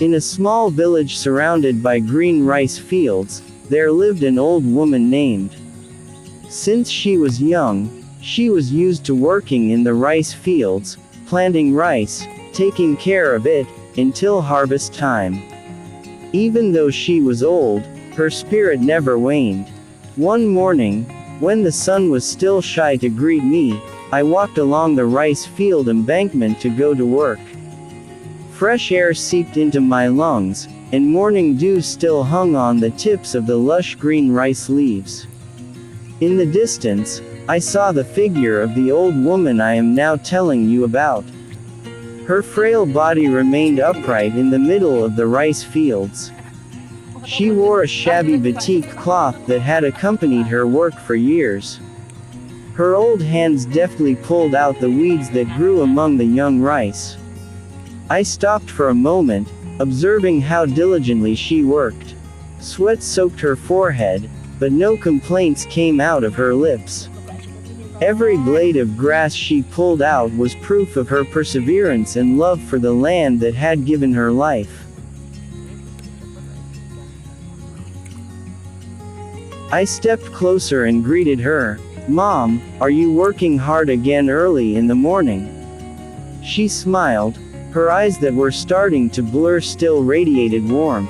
In a small village surrounded by green rice fields, there lived an old woman named. Since she was young, she was used to working in the rice fields, planting rice, taking care of it, until harvest time. Even though she was old, her spirit never waned. One morning, when the sun was still shy to greet me, I walked along the rice field embankment to go to work. Fresh air seeped into my lungs, and morning dew still hung on the tips of the lush green rice leaves. In the distance, I saw the figure of the old woman I am now telling you about. Her frail body remained upright in the middle of the rice fields. She wore a shabby batik cloth that had accompanied her work for years. Her old hands deftly pulled out the weeds that grew among the young rice. I stopped for a moment, observing how diligently she worked. Sweat soaked her forehead, but no complaints came out of her lips. Every blade of grass she pulled out was proof of her perseverance and love for the land that had given her life. I stepped closer and greeted her. "Mom, are you working hard again early in the morning?" She smiled. Her eyes that were starting to blur still radiated warmth.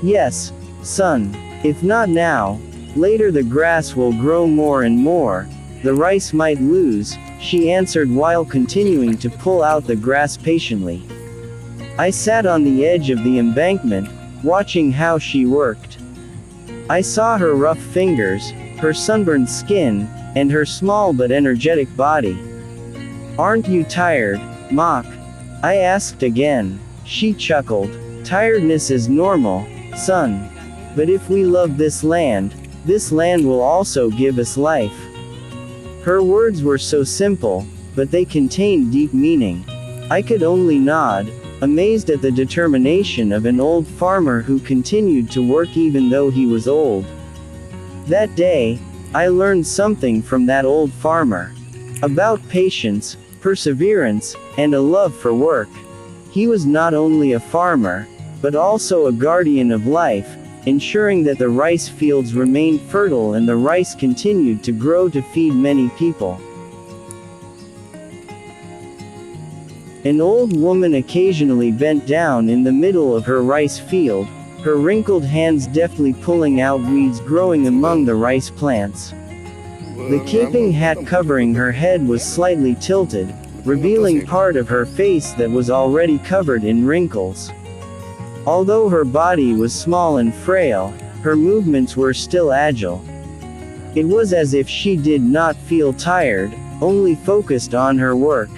"Yes, son. If not now, later the grass will grow more and more. The rice might lose," she answered while continuing to pull out the grass patiently. I sat on the edge of the embankment, watching how she worked. I saw her rough fingers, her sunburned skin, and her small but energetic body. "Aren't you tired, Mock?" I asked again. She chuckled. "Tiredness is normal, son. But if we love this land will also give us life." Her words were so simple, but they contained deep meaning. I could only nod, amazed at the determination of an old farmer who continued to work even though he was old. That day, I learned something from that old farmer. About patience, perseverance, and a love for work. He was not only a farmer, but also a guardian of life, ensuring that the rice fields remained fertile and the rice continued to grow to feed many people. An old woman occasionally bent down in the middle of her rice field, her wrinkled hands deftly pulling out weeds growing among the rice plants. The caping hat covering her head was slightly tilted, revealing part of her face that was already covered in wrinkles. Although her body was small and frail, her movements were still agile. It was as if she did not feel tired, only focused on her work.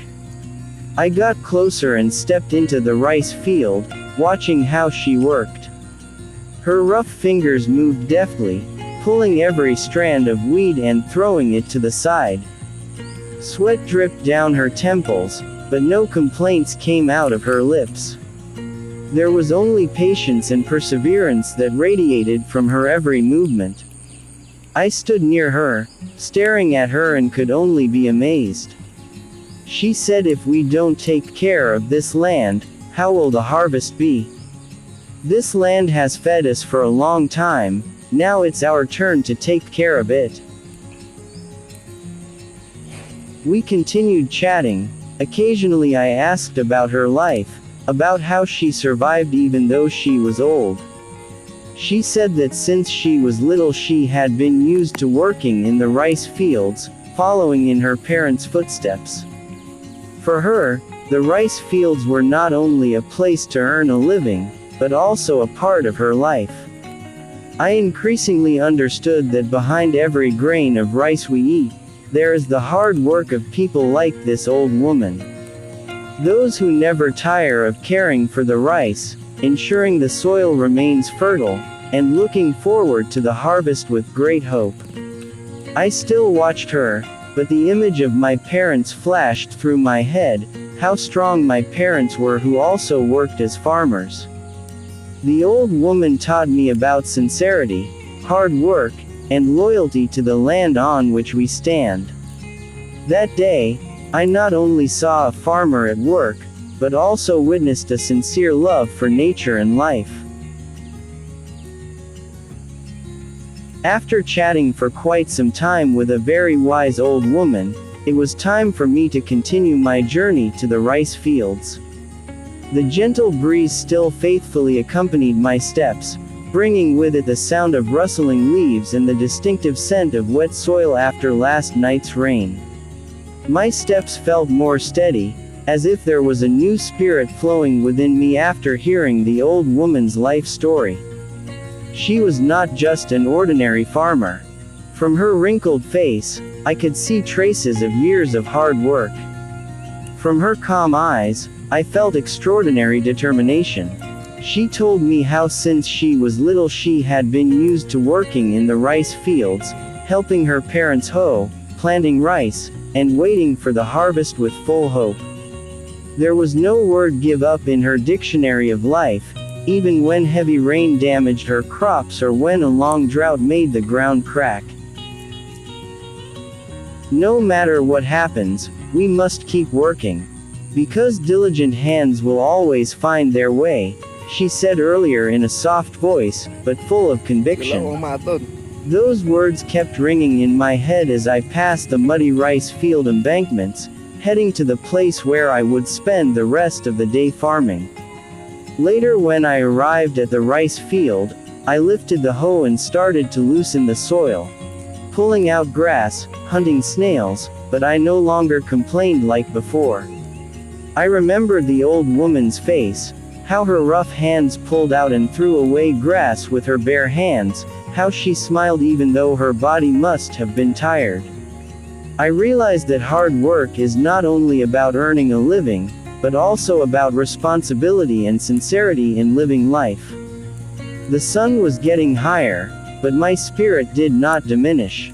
I got closer and stepped into the rice field, watching how she worked. Her rough fingers moved deftly, pulling every strand of weed and throwing it to the side. Sweat dripped down her temples, but no complaints came out of her lips. There was only patience and perseverance that radiated from her every movement. I stood near her, staring at her and could only be amazed. She said, "If we don't take care of this land, how will the harvest be? This land has fed us for a long time, now it's our turn to take care of it." We continued chatting. Occasionally I asked about her life, about how she survived even though she was old. She said that since she was little she had been used to working in the rice fields, following in her parents' footsteps. For her, the rice fields were not only a place to earn a living, but also a part of her life. I increasingly understood that behind every grain of rice we eat, there is the hard work of people like this old woman. Those who never tire of caring for the rice, ensuring the soil remains fertile, and looking forward to the harvest with great hope. I still watched her, but the image of my parents flashed through my head, how strong my parents were who also worked as farmers. The old woman taught me about sincerity, hard work, and loyalty to the land on which we stand. That day, I not only saw a farmer at work, but also witnessed a sincere love for nature and life. After chatting for quite some time with a very wise old woman, it was time for me to continue my journey to the rice fields. The gentle breeze still faithfully accompanied my steps, bringing with it the sound of rustling leaves and the distinctive scent of wet soil after last night's rain. My steps felt more steady, as if there was a new spirit flowing within me after hearing the old woman's life story. She was not just an ordinary farmer. From her wrinkled face, I could see traces of years of hard work. From her calm eyes, I felt extraordinary determination. She told me how since she was little she had been used to working in the rice fields, helping her parents hoe, planting rice, and waiting for the harvest with full hope. There was no word give up in her dictionary of life, even when heavy rain damaged her crops or when a long drought made the ground crack. No matter what happens, we must keep working. Because diligent hands will always find their way, she said earlier in a soft voice, but full of conviction. Those words kept ringing in my head as I passed the muddy rice field embankments, heading to the place where I would spend the rest of the day farming. Later, when I arrived at the rice field, I lifted the hoe and started to loosen the soil, pulling out grass, hunting snails, but I no longer complained like before. I remembered the old woman's face, how her rough hands pulled out and threw away grass with her bare hands, how she smiled even though her body must have been tired. I realized that hard work is not only about earning a living, but also about responsibility and sincerity in living life. The sun was getting higher, but my spirit did not diminish.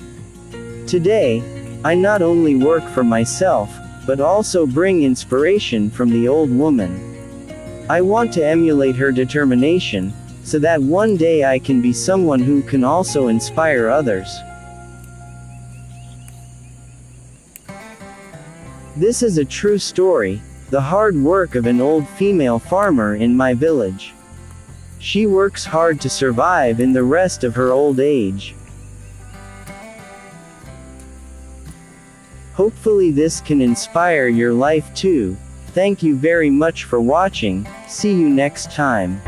Today, I not only work for myself, but also bring inspiration from the old woman. I want to emulate her determination, so that one day I can be someone who can also inspire others. This is a true story, the hard work of an old female farmer in my village. She works hard to survive in the rest of her old age. Hopefully this can inspire your life too. Thank you very much for watching. See you next time.